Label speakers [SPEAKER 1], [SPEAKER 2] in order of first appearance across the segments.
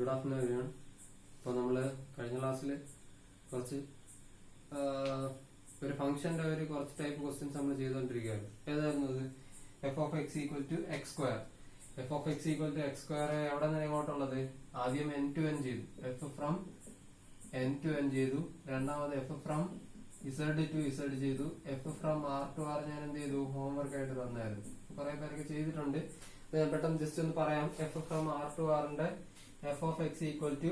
[SPEAKER 1] Good afternoon everyone. ഇപ്പോൾ നമ്മൾ കഴിഞ്ഞ ക്ലാസ്സിൽ കുറച്ച് ഒരു ഫംഗ്ഷന്റെ കുറച്ച് ടൈപ്പ് ക്വസ്റ്റ്യൻസ് നമ്മൾ ചെയ്തുകൊണ്ടിരിക്കുകയാണ്. ഏതായിരുന്നു അത്? F of X equal to X square. F of X equal to X square എവിടെ നിന്ന് എങ്ങോട്ടുള്ളത്? ആദ്യം എൻ ടു എൻ ചെയ്തു, F from N to N ചെയ്തു. രണ്ടാമത് F from Z to Z ചെയ്തു. F from R to R ഞാൻ എന്ത് ചെയ്തു? ഹോംവർക്ക് ആയിട്ട് തന്നായിരുന്നു. കുറെ പേരൊക്കെ ചെയ്തിട്ടുണ്ട്. ഞാൻ പെട്ടെന്ന് ജസ്റ്റ് ഒന്ന് പറയാം. എഫ് ഫ്രം ആർ ടു ആറിന്റെ F of X equal to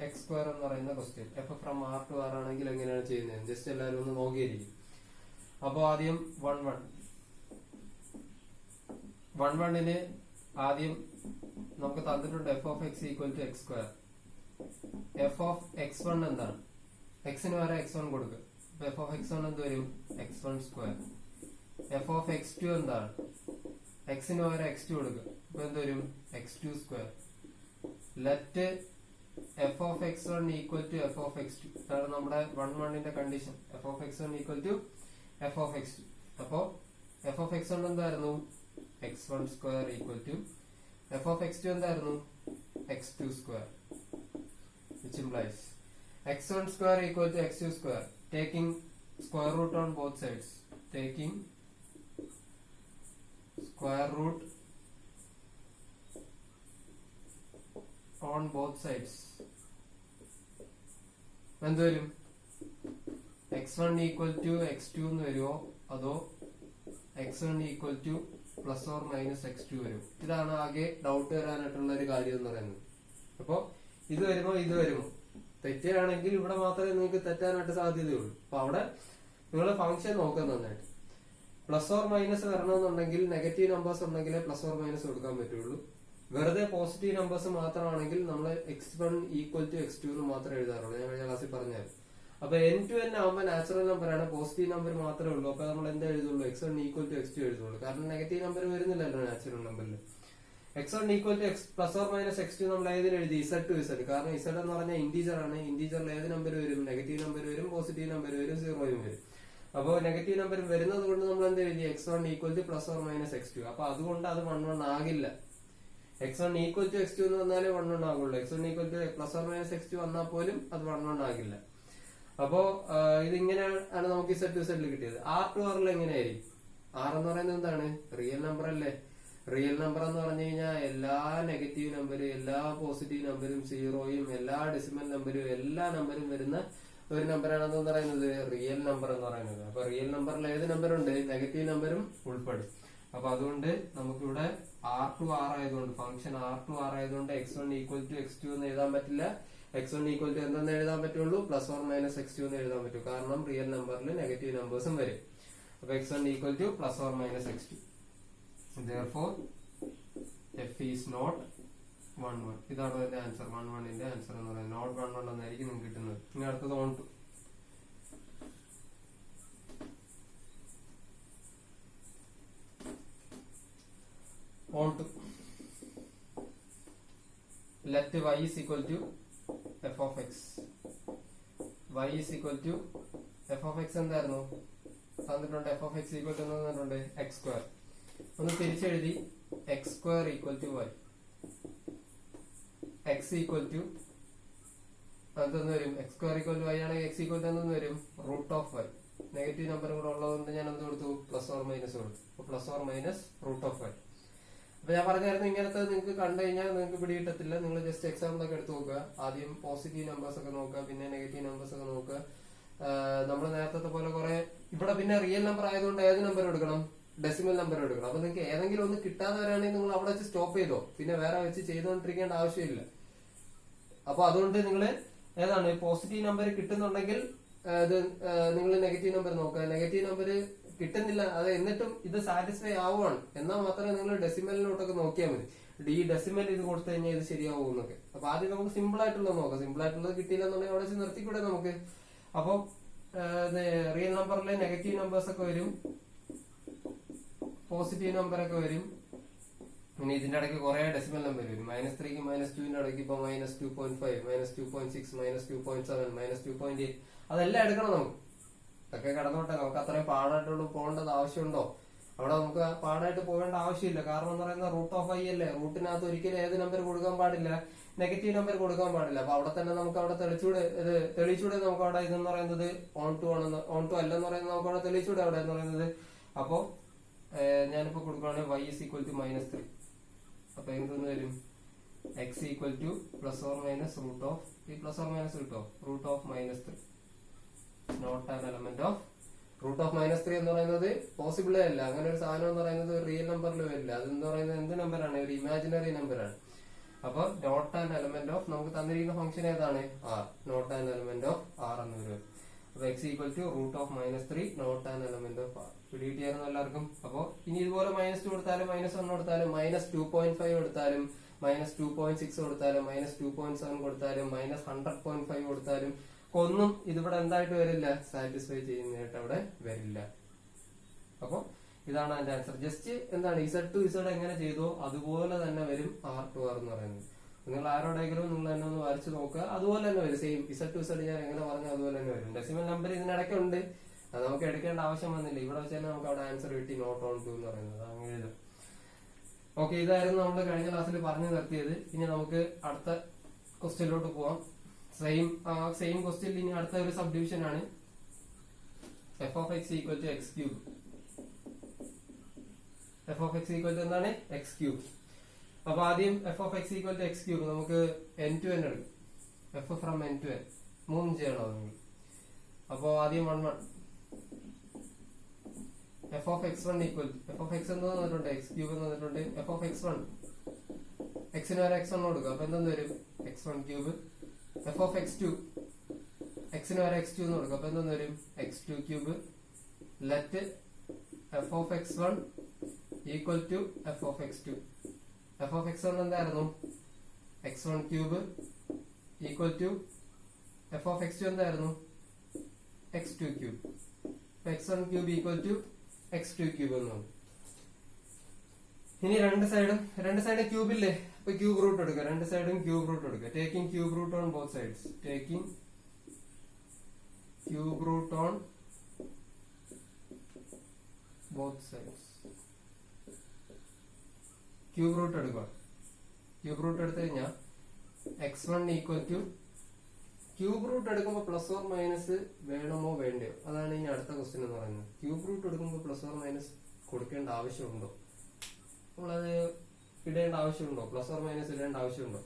[SPEAKER 1] X square എന്ന് പറയുന്ന question F from R to R ആണെങ്കിൽ എങ്ങനെയാണ് ചെയ്യുന്നത്? ജസ്റ്റ് എല്ലാവരും ഒന്ന് നോക്കിയിരിക്കും. അപ്പോ ആദ്യം വൺ വണ്ണിന് ആദ്യം നമുക്ക് തന്നിട്ടുണ്ട് F of X equal to X square. F of X one എന്താണ്? എക്സിന് വരെ എക്സ് വൺ കൊടുക്കുക. എഫ് ഓഫ് എക്സ് വൺ എന്ത് വരും? X one square. F of X two എന്താണ്? എക്സിന് പകരം എക്സ് ടു കൊടുക്കുക. അപ്പൊ എന്ത് വരും? X two square. Let F of X one equal to F of X two. ഇതാണ് നമ്മുടെ വണ്ണിന്റെ condition. F of X one equal to F of X to. അപ്പോ എഫ് ഓഫ് എക്സ് വൺ എന്തായിരുന്നു? X one square equal to F of X two എന്തായിരുന്നു? X two square. Which implies X one square equal to X two square. Taking square root on both sides. Taking square root on both sides. എന്ത് വരും? x1 equal to x2 എന്ന് വരുമോ അതോ x1 equal to plus or minus x2 വരും? ഇതാണ് ആകെ doubt വരാനായിട്ടുള്ള ഒരു കാര്യം എന്ന് പറയുന്നത്. അപ്പോ ഇത് വരുമോ ഇത് വരുമോ? തെറ്റുകയാണെങ്കിൽ ഇവിടെ മാത്രമേ നിങ്ങൾക്ക് തെറ്റാനായിട്ട് സാധ്യതയുള്ളൂ. അപ്പൊ അവിടെ നിങ്ങൾ ഫംഗ്ഷൻ നോക്കുക നന്നായിട്ട്. പ്ലസ് ഓർ മൈനസ് വരണമെന്നുണ്ടെങ്കിൽ നെഗറ്റീവ് നമ്പേഴ്സ് ഉണ്ടെങ്കിലേ പ്ലസ് ഓർ മൈനസ് കൊടുക്കാൻ പറ്റുള്ളൂ. വെറുതെ പോസിറ്റീവ് നമ്പേഴ്സ് മാത്രമാണെങ്കിൽ നമ്മൾ X one equal to X two എന്ന് മാത്രമേ എഴുതാറുള്ളൂ. ഞാൻ കഴിഞ്ഞ ക്ലാസ്സിൽ പറഞ്ഞായിരുന്നു. അപ്പൊ എൻ ടു എൻ ആകുമ്പോൾ നാച്ചുറൽ നമ്പറാണ്, പോസിറ്റീവ് നമ്പർ മാത്രമേ ഉള്ളൂ. അപ്പൊ നമ്മൾ എന്താ എഴുതുള്ളൂ? X one equal to X two എഴുതുള്ളൂ. കാരണം നെഗറ്റീവ് നമ്പർ വരുന്നില്ലല്ലോ നാച്ചുറൽ നമ്പറിൽ. X one equal to X plus or minus X two നമ്മൾ ഏതിൽ എഴുതി? Z to Z. കാരണം ഇസഡ് എന്ന് പറഞ്ഞാൽ ഇന്റീജർ ആണ്. ഇന്റീജറിൽ ഏത് നമ്പർ വരും? നെഗറ്റീവ് നമ്പർ വരും, പോസിറ്റീവ് നമ്പർ വരും, സീറോയും വരും. അപ്പോ നെഗറ്റീവ് നമ്പർ വരുന്നത് കൊണ്ട് നമ്മൾ എന്ത് എഴുതി? X one equal to plus or minus X two. അപ്പൊ അതുകൊണ്ട് അത് 1 ആകില്ല. X one equal to X two എന്ന് വന്നാലേ 1 ആകുള്ളൂ. X one equal to plus or minus X two വന്നാൽ പോലും അത് 1 ആകില്ല. അപ്പോ ഇതിങ്ങനെയാണ് നമുക്ക് ഇസഡ് ടു ഇസഡിൽ കിട്ടിയത്. ആർ ടു ആറിൽ എങ്ങനെയായിരിക്കും? ആർ എന്ന് പറയുന്നത് എന്താണ്? റിയൽ നമ്പർ അല്ലേ? റിയൽ നമ്പർ എന്ന് പറഞ്ഞു കഴിഞ്ഞാൽ എല്ലാ നെഗറ്റീവ് നമ്പരും, എല്ലാ പോസിറ്റീവ് നമ്പരും, സീറോയും, എല്ലാ ഡെസിമൽ നമ്പരും, എല്ലാ നമ്പരും വരുന്ന ഒരു നമ്പറാണെന്ന് പറയുന്നത് റിയൽ നമ്പർ എന്ന് പറയുന്നത്. അപ്പൊ റിയൽ നമ്പറിൽ ഏത് നമ്പറുണ്ട്? നെഗറ്റീവ് നമ്പറും ഉൾപ്പെടും. അപ്പൊ അതുകൊണ്ട് നമുക്കിവിടെ ആർ ടു ആർ ആയതുകൊണ്ട്, ഫംഗ്ഷൻ ആർ ടു ആർ ആയതുകൊണ്ട് X one equal to X two എന്ന് എഴുതാൻ പറ്റില്ല. എക്സ് വൺ ഈക്വൽ ടു എന്തെന്ന് എഴുതാൻ പറ്റുള്ളൂ? Plus or minus X two എന്ന് എഴുതാൻ പറ്റും. കാരണം റിയൽ നമ്പറിൽ നെഗറ്റീവ് നമ്പേഴ്സും വരും. അപ്പൊ X one equal to plus or minus X two. Therefore, f is not 1 1. ഇതാണ് അതിന്റെ ആൻസർ. 1 1ന്റെ ആൻസർ എന്ന് പറയുന്നത് നോട്ട് 1 1 എന്നായിരിക്കും നിങ്ങൾക്ക് കിട്ടുന്നത്. ഇനി അടുത്തത് onto. Let y is equal to f of x. y is equal to f of x എന്തായിരുന്നു തന്നിട്ടുണ്ട്? f of x equal to തന്നിട്ടുണ്ട് x സ്ക്വയർ. ഒന്ന് തിരിച്ചെഴുതി. X square equal to Y. X equal to എന്തെന്ന് വരും? X square equal to Y ആണെങ്കിൽ X equal to എന്തെന്ന് വരും? Root of Y. Negative number കൂടെ ഉള്ളതുകൊണ്ട് ഞാൻ എന്ത് കൊടുത്തു? പ്ലസ് ഓർ മൈനസ് കൊടുത്തു. അപ്പൊ plus or minus root of Y. അപ്പൊ ഞാൻ പറഞ്ഞായിരുന്നു ഇങ്ങനത്തെ നിങ്ങൾക്ക് കണ്ടു കഴിഞ്ഞാൽ നിങ്ങൾക്ക് പിടികിട്ടത്തില്ല. നിങ്ങൾ ജസ്റ്റ് എക്സാമ്പിളൊക്കെ എടുത്ത് നോക്കുക. ആദ്യം പോസിറ്റീവ് നമ്പേഴ്സ് ഒക്കെ നോക്കുക, പിന്നെ നെഗറ്റീവ് നമ്പേഴ്സ് ഒക്കെ നോക്കുക. നമ്മൾ നേരത്തെ പോലെ കുറെ ഇവിടെ പിന്നെ റിയൽ നമ്പർ ആയതുകൊണ്ട് ഏത് നമ്പർ എടുക്കണം? ഡെസിമൽ നമ്പർ എടുക്കണം. അപ്പൊ നിങ്ങൾക്ക് ഏതെങ്കിലും ഒന്ന് കിട്ടാതെ വരാണെങ്കിൽ നിങ്ങൾ അവിടെ വെച്ച് സ്റ്റോപ്പ് ചെയ്തോ. പിന്നെ വേറെ വെച്ച് ചെയ്തുകൊണ്ടിരിക്കേണ്ട ആവശ്യമില്ല. അപ്പൊ അതുകൊണ്ട് നിങ്ങൾ ഏതാണ് പോസിറ്റീവ് നമ്പർ കിട്ടുന്നുണ്ടെങ്കിൽ നിങ്ങൾ നെഗറ്റീവ് നമ്പർ നോക്കുക. നെഗറ്റീവ് നമ്പർ കിട്ടുന്നില്ല, അത് എന്നിട്ടും ഇത് സാറ്റിസ്ഫൈ ആവുകയാണ് എന്നാൽ മാത്രമേ നിങ്ങൾ ഡെസിമലിലോട്ടൊക്കെ നോക്കിയാൽ മതി. ഈ ഡെസിമൽ ഇത് കൊടുത്തു കഴിഞ്ഞാൽ ഇത് ശരിയാവും എന്നൊക്കെ. അപ്പൊ ആദ്യം നമുക്ക് സിമ്പിൾ ആയിട്ടുള്ളത് നോക്കാം. സിമ്പിൾ ആയിട്ടുള്ളത് കിട്ടിയില്ല എന്നുണ്ടെങ്കിൽ അവിടെ വെച്ച് നിർത്തിക്കൂടെ നമുക്ക്? അപ്പൊ റിയൽ നമ്പറിലെ നെഗറ്റീവ് നമ്പേഴ്സ് ഒക്കെ വരും, പോസിറ്റീവ് നമ്പർ ഒക്കെ വരും. പിന്നെ ഇതിന്റെ ഇടയ്ക്ക് കുറെ ഡെസിമൽ നമ്പർ വരും. -3ക്ക് -2ന്റെ ഇടയ്ക്ക് ഇപ്പൊ -2.5, -2.6, -2.7, -2.8 അതെല്ലാം എടുക്കണം നമുക്ക്. ഇതൊക്കെ കിടന്നോട്ടെ. നമുക്ക് അത്രയും പാടായിട്ടുള്ള പോകേണ്ടത് ആവശ്യമുണ്ടോ? അവിടെ നമുക്ക് പാടായിട്ട് പോകേണ്ട ആവശ്യമില്ല. കാരണം എന്ന് പറയുന്നത് റൂട്ട് ഓഫ് ഐ അല്ലേ, റൂട്ടിനകത്ത് ഒരിക്കലും ഏത് നമ്പർ കൊടുക്കാൻ പാടില്ല, നെഗറ്റീവ് നമ്പർ കൊടുക്കാൻ പാടില്ല. അപ്പൊ അവിടെ തന്നെ നമുക്ക് അവിടെ തെളിച്ചൂടെ നമുക്ക് അവിടെ ഇതെന്ന് പറയുന്നത് ഓൺ ടു അല്ലെന്ന് പറയുന്നത് നമുക്ക് അവിടെ തെളിച്ചൂടെ അവിടെ എന്ന് പറയുന്നത്. അപ്പോ ഞാനിപ്പോ കൊടുക്കുകയാണെങ്കിൽ y is equal to -3. അപ്പൊ എന്തെന്ന് വരും, x equal to plus or minus root of ഈ plus or minus root of -3 not an element of root of -3 എന്ന് പറയുന്നത് പോസിബിളേ അല്ല. അങ്ങനെ ഒരു സാധനം എന്ന് പറയുന്നത് റിയൽ നമ്പറിൽ വരില്ല. അതെന്ന് പറയുന്നത് എന്ത് നമ്പറാണ്, ഒരു ഇമാജിനറി നമ്പറാണ്. അപ്പൊ നോട്ട് ആൻ എലമെന്റ് ഓഫ് നമുക്ക് തന്നിരിക്കുന്ന ഫംഗ്ഷൻ ഏതാണ്, R. Not an element of R എന്ന് വരും. അപ്പൊ x equal to root of -3 not an element of R. പിടികിട്ടിയായിരുന്നു എല്ലാവർക്കും. അപ്പൊ ഇനി ഇതുപോലെ -2 കൊടുത്താലും -1 കൊടുത്താലും -2.5 കൊടുത്താലും -2.6 കൊടുത്താലും -2.7 കൊടുത്താലും -100.5 കൊടുത്താലും ഒന്നും ഇതിവിടെ എന്തായിട്ട് വരില്ല, സാറ്റിസ്ഫൈ ചെയ്യുന്നതായിട്ട് അവിടെ വരില്ല. അപ്പൊ ഇതാണ് അതിന്റെ ആൻസർ. ജസ്റ്റ് എന്താണ് Z to Z എങ്ങനെ ചെയ്തോ അതുപോലെ തന്നെ വരും R to R എന്ന് പറയുന്നത്. നിങ്ങൾ ആരോടെങ്കിലും നിങ്ങൾ തന്നെ ഒന്ന് വരച്ചു നോക്കുക, അതുപോലെ തന്നെ വരും. സെയിം Z to Z ഞാൻ എങ്ങനെ പറഞ്ഞു അതുപോലെ തന്നെ വരും. ഡെസിമൽ നമ്പർ ഇതിനിടയ്ക്കുണ്ട്, അത് നമുക്ക് എടുക്കേണ്ട ആവശ്യം വന്നില്ല. ഇവിടെ വെച്ച് തന്നെ നമുക്ക് അവിടെ ആൻസർ കിട്ടി, നോട്ട് ഓൺ ടു എന്ന് പറയുന്നത്. അങ്ങനെ എഴുതും. ഓക്കെ, ഇതായിരുന്നു നമ്മൾ കഴിഞ്ഞ ക്ലാസ്സിൽ പറഞ്ഞു നിർത്തിയത്. ഇനി നമുക്ക് അടുത്ത ക്വസ്റ്റ്യനിലോട്ട് പോവാം. സെയിം ക്വസ്റ്റ്യനിൽ ഇനി അടുത്ത ഒരു സബ് ഡിവിഷൻ ആണ് f of x equal to x cube. f of x equal to എന്താണ്, x cube. അപ്പൊ ആദ്യം f of x equal to x cube നമുക്ക് n to n എടുക്കും. f from n to n 3 ചെയ്യണോ നിങ്ങൾ. അപ്പൊ ആദ്യം 1 1 f of x1 equal to f of x എന്ന് തന്നിട്ടുണ്ട്, x cube എന്ന് തന്നിട്ടുണ്ട്. f of x1 x ന് വരെ x1 കൊടുക്കുക. അപ്പൊ എന്തെന്ന് വരും, x1 cube. f of x2 x ന് വരെ x2 എന്ന് കൊടുക്കുക. അപ്പൊ എന്തെന്ന് വരും, x2 cube. let f of x1 equal to f of x2. f of x1 എന്തായിരുന്നു, x1 cube equal to f of x2 എന്തായിരുന്നു, x2 cube. x1 cube equal to x2 cube എന്നാണ്. ഇനി രണ്ട് സൈഡും ക്യൂബ് ഇല്ലേ, അപ്പൊ ക്യൂബ് റൂട്ട് എടുക്കുക. രണ്ട് സൈഡും ക്യൂബ് റൂട്ട് എടുക്കുക. Taking cube root on both sides. Taking cube root on both sides. Cube root എടുക്കുക. ക്യൂബ് റൂട്ട് എടുത്തു കഴിഞ്ഞാൽ x1 equal to cube root എടുക്കുമ്പോൾ പ്ലസ് ഓർ മൈനസ് വേണമോ വേണ്ടയോ, അതാണ് ഇനി അടുത്ത ക്വസ്റ്റ്യൻ എന്ന് പറയുന്നത്. ക്യൂബ് റൂട്ട് എടുക്കുമ്പോൾ പ്ലസ് ഓർ മൈനസ് കൊടുക്കേണ്ട ആവശ്യമുണ്ടോ, നമ്മളത് ഇടേണ്ട ആവശ്യമുണ്ടോ, പ്ലസ് ഓർ മൈനസ് ഇടേണ്ട ആവശ്യമുണ്ടോ?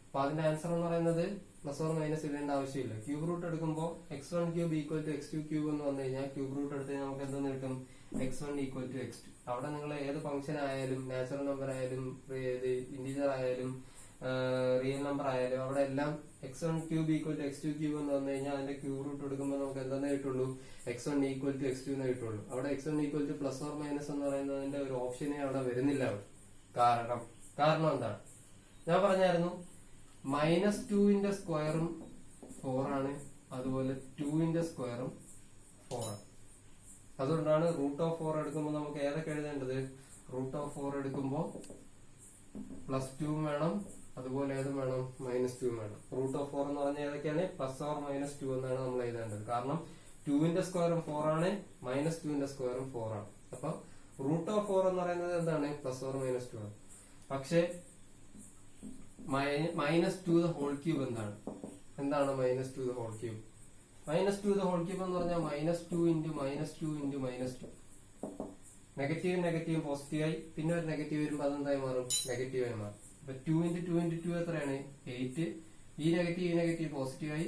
[SPEAKER 1] അപ്പൊ അതിന്റെ ആൻസർ എന്ന് പറയുന്നത് പ്ലസ് ഓർ മൈനസ് ഇടേണ്ട ആവശ്യമില്ല. ക്യൂബ് റൂട്ട് എടുക്കുമ്പോൾ x1 cube equal to x2 cube എന്ന് വന്നു കഴിഞ്ഞാൽ ക്യൂബ് റൂട്ട് എടുത്ത് കഴിഞ്ഞാൽ നമുക്ക് എന്തെന്ന് കിട്ടും, x1 ഈക്വൽ ടു x2. അവിടെ നിങ്ങൾ ഏത് ഫംഗ്ഷൻ ആയാലും, നാച്ചുറൽ നമ്പർ ആയാലും, ഇന്റീജർ ആയാലും, റിയൽ നമ്പർ ആയാലും, അവിടെ എല്ലാം x1 cube equal to x2 cube എന്ന് വന്നു കഴിഞ്ഞാൽ അതിന്റെ ക്യൂബ് റൂട്ട് എടുക്കുമ്പോൾ നമുക്ക് എന്താണെന്ന് കിട്ടുള്ളൂ, x1 ഈക്വൽ ടു x2 എന്ന് കിട്ടുള്ളൂ. അവിടെ x1 equal to plus or minus എന്ന് പറയുന്നതിന്റെ ഒരു ഓപ്ഷനെ അവിടെ വരുന്നില്ല. കാരണം എന്താണ്, ഞാൻ പറഞ്ഞായിരുന്നു -2ന്റെ സ്ക്വയറും 4 ആണ്, അതുപോലെ 2ന്റെ സ്ക്വയറും 4 ആണ്. അതുകൊണ്ടാണ് റൂട്ട് ഓഫ് 4 എടുക്കുമ്പോൾ നമുക്ക് ഏതൊക്കെ എഴുതേണ്ടത്, റൂട്ട് ഓഫ് 4 എടുക്കുമ്പോൾ +2 വേണം, അതുപോലെ ഏതും വേണം, -2 വേണം. റൂട്ട് ഓഫ് 4 എന്ന് പറഞ്ഞാൽ ഏതൊക്കെയാണ്, പ്ലസ് ഓർ -2 എന്നാണ് നമ്മൾ എഴുതേണ്ടത്. കാരണം 2ന്റെ സ്ക്വയറും 4 ആണ്, -2ന്റെ സ്ക്വയറും 4 ആണ്. അപ്പൊ റൂട്ട് ഓഫ് 4 എന്ന് പറയുന്നത് എന്താണ്, പ്ലസ് ഓർ -2 ആണ്. പക്ഷെ -2 the whole cube എന്താണ് -2 the whole cube? -2 the whole cube എന്ന് പറഞ്ഞാൽ -2 into -2 into -2. നെഗറ്റീവ് പോസിറ്റീവായി, പിന്നെ ഒരു നെഗറ്റീവ് വരുമ്പോൾ അതെന്തായി മാറും, നെഗറ്റീവായി മാറും. അപ്പൊ 2 into 2 into 2 എത്രയാണ്, 8. ഈ നെഗറ്റീവ് പോസിറ്റീവായി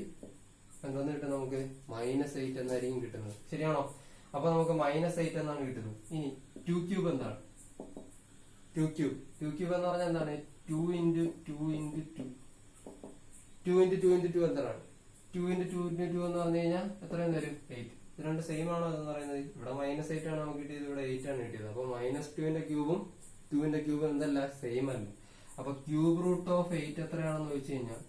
[SPEAKER 1] എന്താന്ന് കിട്ടും, നമുക്ക് -8 എന്നായിരിക്കും കിട്ടുന്നത്. ശരിയാണോ? അപ്പൊ നമുക്ക് -8 എന്നാണ് കിട്ടുന്നത്. ഇനി 2 ക്യൂബ് എന്താണ്, 2 ക്യൂബ് എന്ന് പറഞ്ഞാൽ എന്താണ്, 2 into 2 into 2. 2 into 2 into 2 എന്താണ്, 2 into 2 into 2 എന്ന് പറഞ്ഞു കഴിഞ്ഞാൽ എത്രയും വരും, 8. ഇത് രണ്ട് സെയിം ആണോ എന്ന് പറയുന്നത്, ഇവിടെ -8 ആണ് നമുക്ക് കിട്ടിയത്, ഇവിടെ 8 ആണ് കിട്ടിയത്. അപ്പൊ -2ന്റെ ക്യൂബും 2ന്റെ ക്യൂബും എന്തല്ല, സെയിം അല്ല. അപ്പൊ ക്യൂബ് റൂട്ട് ഓഫ് 8 എത്രയാണെന്ന് ചോദിച്ചു കഴിഞ്ഞാൽ,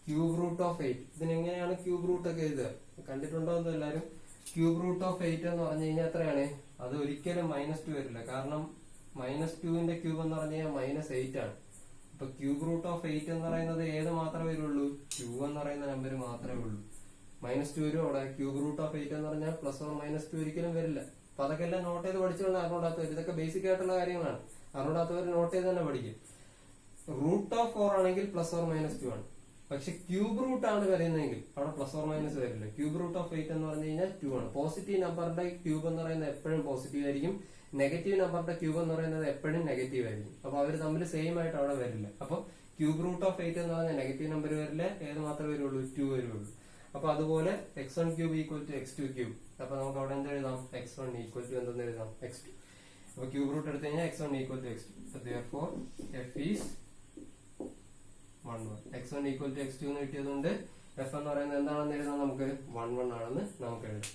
[SPEAKER 1] ക്യൂബ് റൂട്ട് ഓഫ് 8 ഇതിനെങ്ങനെയാണ് ക്യൂബ് റൂട്ട് ഒക്കെ എഴുതുക, കണ്ടിട്ടുണ്ടോ എന്ന് എല്ലാവരും? ക്യൂബ് റൂട്ട് ഓഫ് 8 എന്ന് പറഞ്ഞു കഴിഞ്ഞാൽ എത്രയാണ്, അത് ഒരിക്കലും -2 വരില്ല. കാരണം -2ന്റെ ക്യൂബ് എന്ന് പറഞ്ഞു കഴിഞ്ഞാൽ -8 ആണ്. അപ്പൊ ക്യൂബ് റൂട്ട് ഓഫ് 8 എന്ന് പറയുന്നത് ഏത് മാത്രമേ വരുള്ളൂ, 2 എന്ന് പറയുന്ന നമ്പർ മാത്രമേ ഉള്ളൂ. -2 വരും അവിടെ. ക്യൂബ് റൂട്ട് ഓഫ് 8 എന്ന് പറഞ്ഞാൽ പ്ലസ് ഓർ -2 ഒരിക്കലും വരില്ല. അപ്പൊ അതൊക്കെ എല്ലാം നോട്ട് ചെയ്ത് പഠിച്ചുകൊണ്ട് അറിഞ്ഞൂടാത്തവർ, ഇതൊക്കെ ബേസിക് ആയിട്ടുള്ള കാര്യങ്ങളാണ്, അറിഞ്ഞൂടാത്തവർ നോട്ട് ചെയ്ത് തന്നെ പഠിക്കും. റൂട്ട് ഓഫ് 4 ആണെങ്കിൽ +or-2 ആണ്. പക്ഷെ ക്യൂബ് റൂട്ട് ആണ് വരുന്നതെങ്കിൽ അവിടെ +or- വരില്ല. ക്യൂബ് റൂട്ട് ഓഫ് 8 എന്ന് പറഞ്ഞു കഴിഞ്ഞാൽ 2 ആണ്. പോസിറ്റീവ് നമ്പറിന്റെ ക്യൂബ് എന്ന് പറയുന്നത് എപ്പോഴും പോസിറ്റീവ് ആയിരിക്കും, നെഗറ്റീവ് നമ്പറിന്റെ ക്യൂബ് എന്ന് പറയുന്നത് എപ്പോഴും നെഗറ്റീവ് ആയിരിക്കും. അപ്പൊ അവർ തമ്മിൽ സെയിം ആയിട്ട് അവിടെ വരില്ല. അപ്പൊ ക്യൂബ് റൂട്ട് ഓഫ് 8 എന്ന് പറഞ്ഞാൽ നെഗറ്റീവ് നമ്പർ വരില്ല, ഏത് മാത്രമേ വരുള്ളൂ, 2 വരുള്ളൂ. അപ്പൊ അതുപോലെ x1 ക്യൂബ് = x2 ക്യൂബ്. അപ്പൊ നമുക്ക് അവിടെ എന്ത് എഴുതാം, x1 = എന്തെന്ന് എഴുതാം, x2. അപ്പൊ ക്യൂബ് റൂട്ട് എടുത്തു കഴിഞ്ഞാൽ x1 = x2. therefore f is 1 1. x1 = x2 എന്ന് കിട്ടിയതുകൊണ്ട് f എന്ന് പറയുന്നത് എന്താണെന്ന് എഴുതാം, നമുക്ക് 1 1 ആണെന്ന് നമുക്ക് എഴുതാം.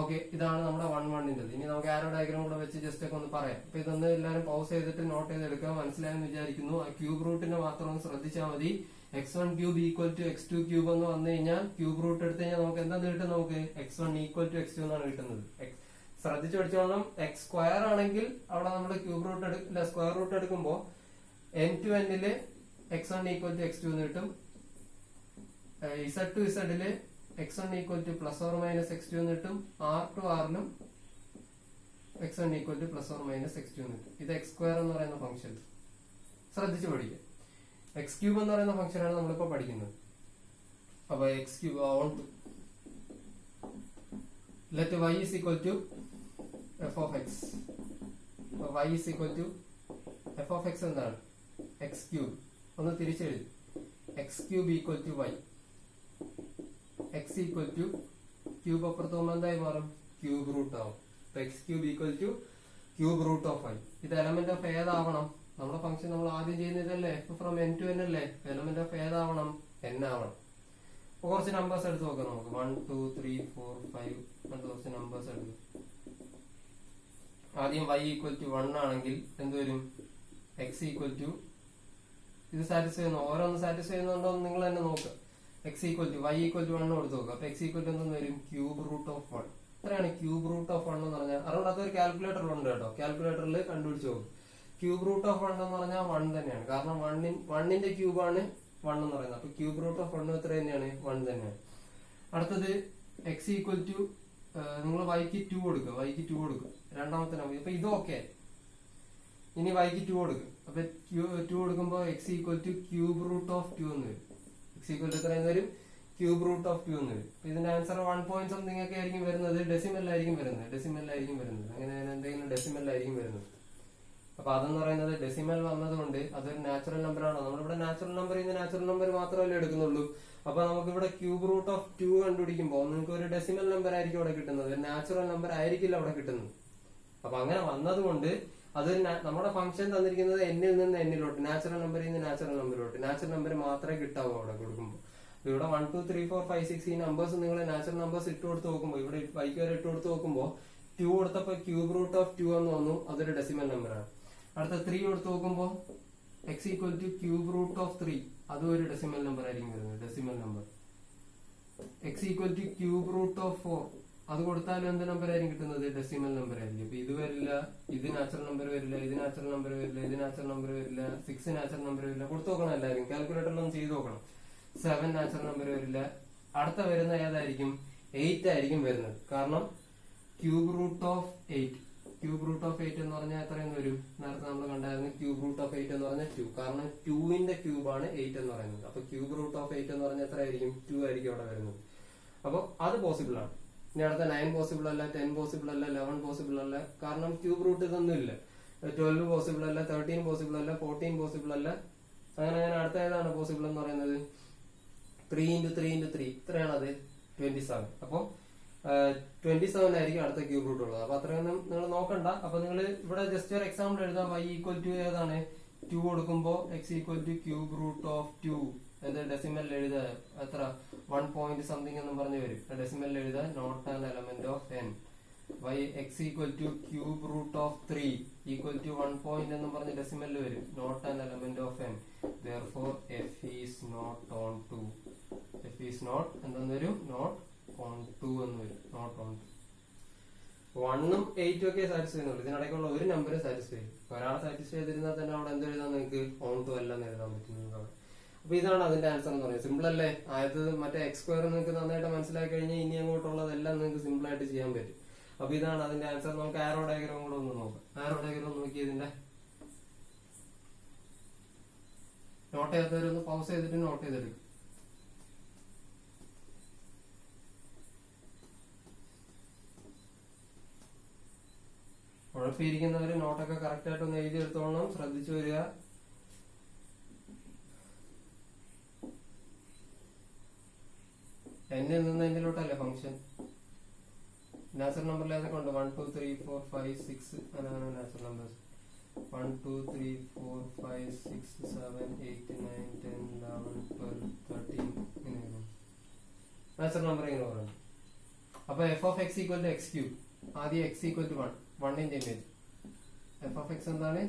[SPEAKER 1] ഓക്കെ, ഇതാണ് നമ്മുടെ 1 1-ന്റേത്. ഇനി നമുക്ക് ആരോ ഡയഗ്രാം കൂടെ വെച്ച് ജസ്റ്റ് ഒക്കെ ഒന്ന് പറയാം. അപ്പൊ ഇതൊന്ന് എല്ലാവരും പൗസ് ചെയ്തിട്ട് നോട്ട് ചെയ്തെടുക്കുക. മനസ്സിലായെന്ന് വിചാരിക്കുന്നു. ആ ക്യൂബ് റൂട്ടിനെ മാത്രം ഒന്ന് ശ്രദ്ധിച്ചാൽ മതി. x1 ക്യൂബ് = x2 ക്യൂബ് എന്ന് വന്നു കഴിഞ്ഞാൽ ക്യൂബ് റൂട്ട് എടുത്തു കഴിഞ്ഞാൽ നമുക്ക് എന്താ കിട്ടും, നമുക്ക് x1 = x2 എന്നാണ് കിട്ടുന്നത്. ശ്രദ്ധിച്ചു പഠിച്ചോളണം. x² ആണെങ്കിൽ അവിടെ നമ്മൾ ക്യൂബ് റൂട്ട് സ്ക്വയർ റൂട്ട് എടുക്കുമ്പോൾ n to n ല് x1 = x2 എന്ന് കിട്ടും. z to z ല് x1 = +or-x2 എന്ന് കിട്ടും. r to r ലും x1 = +or-x2 എന്ന് കിട്ടും. ഇത് x² എന്ന് പറയുന്ന ഫംഗ്ഷൻ ശ്രദ്ധിച്ചു പഠിക്കുക. x³ എന്ന് പറയുന്ന ഫംഗ്ഷനാണ് നമ്മളിപ്പോ പഠിക്കുന്നത്. അപ്പൊ x³ on let y = f of x. y = f of x എന്താണ്, x³ ഒന്ന് തിരിച്ചെഴുതി. x³ = y. x ക്യൂബ് അപ്പുറത്ത് പോകുമ്പോൾ എന്തായി മാറും, ക്യൂബ് റൂട്ട് ആവും. x³ = cube root of y. ഇത് എലമെന്റ് ഓഫ് ഏതാവണം, നമ്മുടെ ഫംഗ്ഷൻ നമ്മൾ ആദ്യം ചെയ്യുന്നതല്ലേ f from n to n അല്ലേ, എലമെന്റ് ഓഫ് ഏതാവണം, n ആവണം. അപ്പൊ കുറച്ച് നമ്പേഴ്സ് എടുത്ത് നോക്കാം നമുക്ക്. 1 2 3 4 5 അങ്ങനത്തെ കുറച്ച് നമ്പേഴ്സ് എടുക്കും. ആദ്യം y = 1 ആണെങ്കിൽ എന്ത് വരും, x = ഇത് സാറ്റിസ്ഫൈ ചെയ്യുന്നു, ഓരോന്ന് സാറ്റിസ്ഫൈ ചെയ്യുന്നുണ്ടോ എന്ന് നിങ്ങൾ തന്നെ നോക്കുക. y = 1 കൊടുത്ത് നോക്കുക. അപ്പൊ x = എന്തെന്ന് വരും, ക്യൂബ് റൂട്ട് ഓഫ് 1. ഇത്രയാണ് ക്യൂബ് റൂട്ട് ഓഫ് 1 എന്ന് പറഞ്ഞാൽ. അതുകൊണ്ട് അതൊരു കാൽക്കുലേറ്ററിൽ ഉണ്ട് കേട്ടോ, കാൽക്കുലേറ്ററിൽ കണ്ടുപിടിച്ച് നോക്കും. ക്യൂബ് റൂട്ട് ഓഫ് 1 എന്ന് പറഞ്ഞാൽ 1 തന്നെയാണ്. കാരണം 1ന്റെ ക്യൂബാണ് 1 എന്ന് പറയുന്നത്. അപ്പൊ ക്യൂബ് റൂട്ട് ഓഫ് 1 എത്ര തന്നെയാണ്, 1 തന്നെയാണ്. അടുത്തത് x = നിങ്ങൾ y-ക്ക് 2 കൊടുക്കുക, y-ക്ക് 2 കൊടുക്കുക, രണ്ടാമത്തെ നമ്പർ. അപ്പൊ ഇത് ഓക്കെ. ഇനി y-ക്ക് 2 കൊടുക്കുക. അപ്പൊ 2 കൊടുക്കുമ്പോൾ x = ക്യൂബ് റൂട്ട് ഓഫ് 2 എന്ന് വരും. x = എത്രയെന്ന് വരും, ക്യൂബ് റൂട്ട് ഓഫ് 2 എന്ന് വരും. ഇതിന്റെ ആൻസർ 1 point something ഒക്കെ ആയിരിക്കും വരുന്നത്, ഡെസിമൽ ആയിരിക്കും വരുന്നത്. അങ്ങനെ എന്തെങ്കിലും ഡെസിമൽ ആയിരിക്കും വരുന്നത്. അപ്പൊ അതെന്ന് പറയുന്നത് ഡെസിമൽ വന്നതുകൊണ്ട് അതൊരു നാച്ചുറൽ നമ്പർ ആണോ, നമ്മളിവിടെ നാച്ചുറൽ നമ്പർ മാത്രമല്ലേ എടുക്കുന്നുള്ളൂ. അപ്പൊ നമുക്ക് ഇവിടെ ക്യൂബ് റൂട്ട് ഓഫ് 2 കണ്ടുപിടിക്കുമ്പോൾ നിങ്ങൾക്ക് ഒരു ഡെസിമൽ നമ്പർ ആയിരിക്കും അവിടെ കിട്ടുന്നത്, നാച്ചുറൽ നമ്പർ ആയിരിക്കില്ല അവിടെ കിട്ടുന്നത്. അപ്പൊ അങ്ങനെ വന്നതുകൊണ്ട് അതൊരു നമ്മുടെ ഫംഗ്ഷൻ തന്നിരിക്കുന്നത് n-ൽ നിന്ന് n-ലോട്ട്, നാച്ചുറൽ നമ്പറിൽ നിന്ന് നാച്ചുറൽ നമ്പറിലോട്ട്, നാച്ചുറൽ നമ്പർ മാത്രമേ കിട്ടാവൂ അവിടെ കൊടുക്കുമ്പോൾ. ഇവിടെ 1 2 3 4 5 6 ഈ നമ്പേഴ്സ് നിങ്ങൾ നാച്ചുറൽ നമ്പേഴ്സ് ഇട്ട് കൊടുത്ത് നോക്കുമ്പോൾ, ഇവിടെ y-ക്ക് വരെ ഇട്ട് കൊടുത്ത് നോക്കുമ്പോൾ 2 കൊടുത്തപ്പോ ക്യൂബ് റൂട്ട് ഓഫ് 2 എന്ന് വന്നു, അതൊരു ഡെസിമൽ നമ്പറാണ്. അടുത്ത 3 കൊടുത്ത് നോക്കുമ്പോൾ x = ക്യൂബ് റൂട്ട് ഓഫ് 3, അതും ഒരു ഡെസിമൽ നമ്പർ ആയിരിക്കും വരുന്നത്, decimal number. x = cube root of 4, അത് കൊടുത്താലും എന്ത് നമ്പർ ആയിരിക്കും കിട്ടുന്നത്, ഡെസിമൽ നമ്പർ ആയിരിക്കും. അപ്പൊ ഇത് വരില്ല, ഇത് നാച്ചുറൽ നമ്പർ വരില്ല, ഇത് നാച്ചുറൽ നമ്പർ വരില്ല, ഇത് നാച്ചുറൽ നമ്പർ വരില്ല, 6 നാച്ചുറൽ നമ്പർ വരില്ല. കൊടുത്തു നോക്കണം എല്ലാവരും, കാൽക്കുലേറ്ററിലൊന്നും ചെയ്ത് നോക്കണം. 7 നാച്ചുറൽ നമ്പർ വരില്ല. അടുത്ത വരുന്ന ഏതായിരിക്കും, 8 ആയിരിക്കും വരുന്നത്. കാരണം ക്യൂബ് റൂട്ട് ഓഫ് 8 എന്ന് പറഞ്ഞാൽ എത്രയെന്ന് വരും, നേരത്തെ നമ്മൾ കണ്ടായിരുന്നു ക്യൂബ് റൂട്ട് ഓഫ് 8 എന്ന് പറഞ്ഞാൽ 2. കാരണം 2ന്റെ ക്യൂബാണ് 8 എന്ന് പറയുന്നത്. അപ്പൊ ക്യൂബ് റൂട്ട് ഓഫ് 8 എന്ന് പറഞ്ഞാൽ എത്ര ആയിരിക്കും, 2 ആയിരിക്കും അവിടെ വരുന്നത്. അപ്പൊ അത് പോസിബിൾ ആണ്. ഇനി അടുത്ത 9 പോസിബിൾ അല്ല, 10 പോസിബിൾ അല്ല, 11 പോസിബിൾ അല്ല. കാരണം ക്യൂബ് റൂട്ട് ഇതൊന്നും ഇല്ല. 12 പോസിബിൾ അല്ല, 13 പോസിബിൾ അല്ല, 14 പോസിബിൾ അല്ല. അങ്ങനെ അടുത്ത ഏതാണ് പോസിബിൾ എന്ന് പറയുന്നത്, 3 × 3 × 3 ഇത്രയാണത്, 27. അപ്പൊ 27 ആയിരിക്കും അടുത്ത ക്യൂബ് റൂട്ട് ഉള്ളത്. അപ്പൊ അത്രയൊന്നും നിങ്ങൾ നോക്കണ്ട. അപ്പൊ നിങ്ങൾ ഇവിടെ ജസ്റ്റ് ഒരു എക്സാമ്പിൾ എഴുതാം. y = ഏതാണ്, 2 കൊടുക്കുമ്പോൾ x = ക്യൂബ് റൂട്ട് ഓഫ് 2. അത് ഡെസിമൽ എഴുതുക, എത്ര 1 point something എന്ന് പറഞ്ഞു വരും. ഡെസിമൽ എഴുതുക, not an element of n. x = cube root of 3 = 1 point എന്ന് പറഞ്ഞ് ഡെസിമൽ വരും, not an element of n. therefore f is not on 2. f is not എന്തെന്ന് വരും, നോട്ട് on 2 എന്ന് വരും, നോട്ട് on 2. 1ഉം 8ഉം ഒക്കെ സാറ്റിസ്ഫൈ ചെയ്യുന്നുള്ളൂ. ഇതിനിടയ്ക്കുള്ള ഒരു നമ്പറും സാറ്റിസ്ഫൈ ചെയ്യും. ഒരാളെ സാറ്റിസ്ഫൈ ചെയ്തിരുന്നാൽ തന്നെ അവിടെ എന്ത് എഴുതാൻ നിങ്ങൾക്ക് on 2 അല്ല എന്ന് എഴുതാൻ പറ്റുന്നത്. അപ്പൊ ഇതാണ് അതിന്റെ ആൻസർ എന്ന് പറയുന്നത്. സിമ്പിൾ അല്ലേ? ആയത് മറ്റേ x² നിങ്ങൾക്ക് നന്നായിട്ട് മനസ്സിലാക്കി കഴിഞ്ഞാൽ ഇനി അങ്ങോട്ടുള്ളതെല്ലാം നിങ്ങൾക്ക് സിമ്പിൾ ആയിട്ട് ചെയ്യാൻ പറ്റും. അപ്പൊ ഇതാണ് അതിന്റെ ആൻസർ. നമുക്ക് ആരോ ഡയഗ്രാം കൂടെ ഒന്ന് നോക്കാം. ആരോ ഡയഗ്രാം നോക്കി ഇതിന്റെ നോട്ട് ചെയ്തവരൊന്ന് പൗസ് ചെയ്തിട്ട് നോട്ട് ചെയ്തെടുക്കും. ഉഴപ്പിയിരിക്കുന്നവര് നോട്ടൊക്കെ കറക്റ്റ് ആയിട്ട് ഒന്ന് എഴുതി എടുത്തോളണം, ശ്രദ്ധിച്ചു വരിക. എന്നിൽ നിന്ന് എന്നിലോട്ടല്ലേ ഫംഗ്ഷൻ. നാച്ചുറൽ നമ്പറിൽ ഏതൊക്കെ ഉണ്ട്? 1 2 3 4 5 6 അങ്ങനെ നാച്ചുറൽ നമ്പേഴ്സ്. 1 2 3 4 5 6 7 8 9 10 11 12 13 ഇങ്ങനെ നാച്ചുറൽ നമ്പർ ഇങ്ങനെ പറയുന്നത്. അപ്പൊ F of X equal to X cube. ആദ്യം എക്സ് ഈക്വൽ ടു 1, 1ന്റെ ഇമേജ്. എഫ് ഓഫ് എക്സ് എന്താണ്?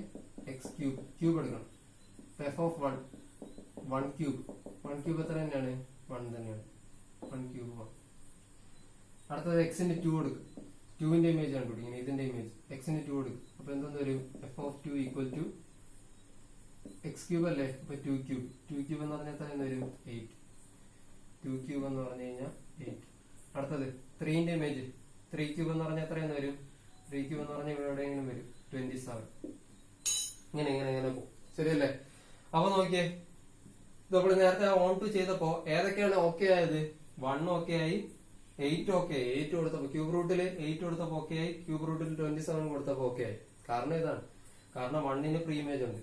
[SPEAKER 1] X cube. ക്യൂബ് എടുക്കണം. F of 1, 1 cube. 1 ക്യൂബ് എത്ര തന്നെയാണ്? 1 തന്നെയാണ്. 1 ക്യൂബ് 1. അടുത്തത് എക്സിന്റെ 2 എടുക്കും. 2ന്റെ ഇമേജ് കണ്ടുപിടിക്കണം. ഇതിന്റെ ഇമേജ് എക്സിന്റെ 2 എടുക്കും. അപ്പൊ എന്തെന്ന് വരും? F of 2 equal to X cube അല്ലേ? അപ്പൊ 2 ക്യൂബ്. 2 ക്യൂബ് എന്ന് പറഞ്ഞാൽ എത്ര വരും? 8. 2 ക്യൂബ് എന്ന് പറഞ്ഞു കഴിഞ്ഞാൽ 8. അടുത്തത് 3ന്റെ ഇമേജ്. 3 ക്യൂബ് എന്ന് പറഞ്ഞാൽ എത്രയെന്ന് വരും? 3 ക്യൂബ് എന്ന് പറഞ്ഞാൽ ഇവിടെ എവിടെയെങ്കിലും വരും 27. ഇങ്ങനെ ഇങ്ങനെ ഇങ്ങനെ പോകും. ശരിയല്ലേ? അപ്പൊ നോക്കിയേ, നമ്മൾ നേരത്തെ ഓൺ ടു ചെയ്തപ്പോ ഏതൊക്കെയാണ് ഓക്കെ ആയത്? 1 ഓക്കെ ആയി, 8 ഓക്കെ ആയി. 8 കൊടുത്തപ്പോ ക്യൂബ് റൂട്ടിൽ 8 കൊടുത്തപ്പോ ഓക്കെ ആയി, ക്യൂബ് റൂട്ടിൽ 27 കൊടുത്തപ്പോ ഓക്കെ ആയി. കാരണം ഇതാണ്. കാരണം 1ന് പ്രീ ഇമേജ് ഉണ്ട്,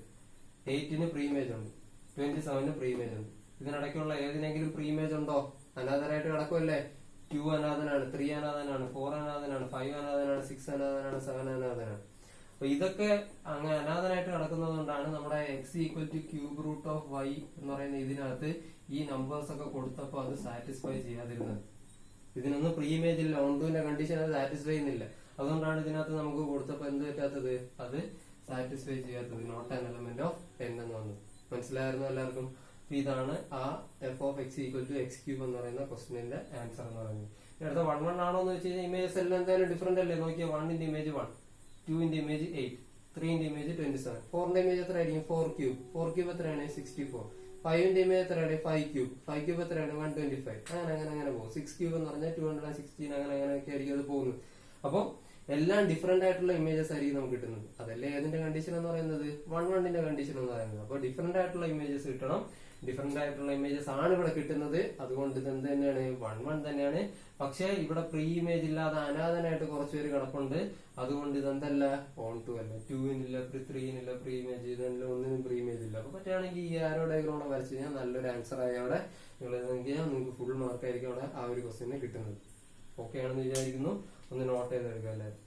[SPEAKER 1] 8ന് പ്രീ ഇമേജ് ഉണ്ട്, 27ന് പ്രീ ഇമേജ് ഉണ്ട്. ഇതിനിടയ്ക്കുള്ള ഏതിനെങ്കിലും പ്രീ ഇമേജ് ഉണ്ടോ? അനാഥരായിട്ട് കിടക്കുമല്ലേ? 2 അനാഥനാണ്, 3 അനാഥനാണ്, 4 അനാഥനാണ്, 5 അനാഥനാണ്, 6 അനാഥനാണ്, 7 അനാഥനാണ്. അപ്പൊ ഇതൊക്കെ അങ്ങനെ അനാഥനായിട്ട് കിടക്കുന്നത് കൊണ്ടാണ് നമ്മുടെ X equal to cube root of Y എന്ന് പറയുന്ന ഇതിനകത്ത് ഈ നമ്പേഴ്സ് ഒക്കെ കൊടുത്തപ്പോ അത് സാറ്റിസ്ഫൈ ചെയ്യാതിരുന്നത്. ഇതിനൊന്നും പ്രീ ഇമേജ് ഇല്ല, ഓൺ ടുവിന്റെ കണ്ടീഷൻ അത് സാറ്റിസ്ഫൈ ചെയ്യുന്നില്ല. അതുകൊണ്ടാണ് ഇതിനകത്ത് നമുക്ക് കൊടുത്തപ്പോ എന്ത് പറ്റാത്തത്? അത് സാറ്റിസ്ഫൈ ചെയ്യാത്തത്. Not an element of n എന്ന് വന്നത്. മനസ്സിലായിരുന്നു എല്ലാവർക്കും? ഇതാണ് ആ f of X equal to X cube എന്ന് പറയുന്ന ക്വസ്റ്റിന്റെ ആൻസർ എന്ന് പറയുന്നത്. അടുത്ത 1 1 ആണോ എന്ന് വെച്ച് കഴിഞ്ഞാൽ ഇമേജസ് എല്ലാം എന്തായാലും ഡിഫറെന്റ് അല്ലേ? നോക്കിയാൽ 1ന്റെ ഇമേജ് 1, 2ന്റെ ഇമേജ് 8, 3ന്റെ ഇമേജ് 27, 4ന്റെ ഇമേജ് എത്ര ആയിരിക്കും? 4 ക്യൂബ്. 4 ക്യൂബ് എത്രയാണ്? 64. 5ന്റെ ഇമേജ് എത്രയാണ്? 5 ക്യൂബ്. 5 ക്യൂബ് എത്രയാണ്? 125. അങ്ങനെ അങ്ങനെ അങ്ങനെ പോകും. 6 ക്യൂബ് എന്ന് പറഞ്ഞാൽ 216. അങ്ങനെ അങ്ങനെയൊക്കെ ആയിരിക്കും അത് പോകുന്നത്. അപ്പൊ എല്ലാം ഡിഫറെന്റ് ആയിട്ടുള്ള ഇമേജസ് ആയിരിക്കും നമുക്ക് കിട്ടുന്നത്. അതല്ലേ ഏതിന്റെ കണ്ടീഷൻ എന്ന് പറയുന്നത്? 1 1ന്റെ കണ്ടീഷൻ എന്ന് പറയുന്നത്. അപ്പൊ ഡിഫറെന്റ് ആയിട്ടുള്ള ഇമേജസ് കിട്ടണം. ഡിഫറെന്റ് ആയിട്ടുള്ള ഇമേജസ് ആണ് ഇവിടെ കിട്ടുന്നത്. അതുകൊണ്ട് ഇത് എന്ത് തന്നെയാണ്? 1 1 തന്നെയാണ്. പക്ഷെ ഇവിടെ പ്രീ ഇമേജ് ഇല്ലാതെ അനാഥനായിട്ട് കുറച്ചുപേര് കിടപ്പുണ്ട്. അതുകൊണ്ട് ഇതെന്തല്ല? ഓൺ ടു അല്ല. 2-നില്ല, 3-നില്ല പ്രീ ഇമേജ്. ഇതെല്ലാം ഒന്നിനും പ്രീ ഇമേജ് ഇല്ല. അപ്പൊ പറ്റുകയാണെങ്കിൽ ഈ ആരോ ഡയഗ്രാം കൂടെ വരച്ചു കഴിഞ്ഞാൽ നല്ലൊരു ആൻസർ ആയി അവിടെ നിങ്ങൾ നിങ്ങൾക്ക് ഫുൾ മാർക്ക് ആയിരിക്കും അവിടെ ആ ഒരു ക്വസ്റ്റ്യന് കിട്ടുന്നത്. ഓക്കെ ആണെന്ന് വിചാരിക്കുന്നു. ഒന്ന് നോട്ട് ചെയ്തെടുക്കുക എല്ലാവരും.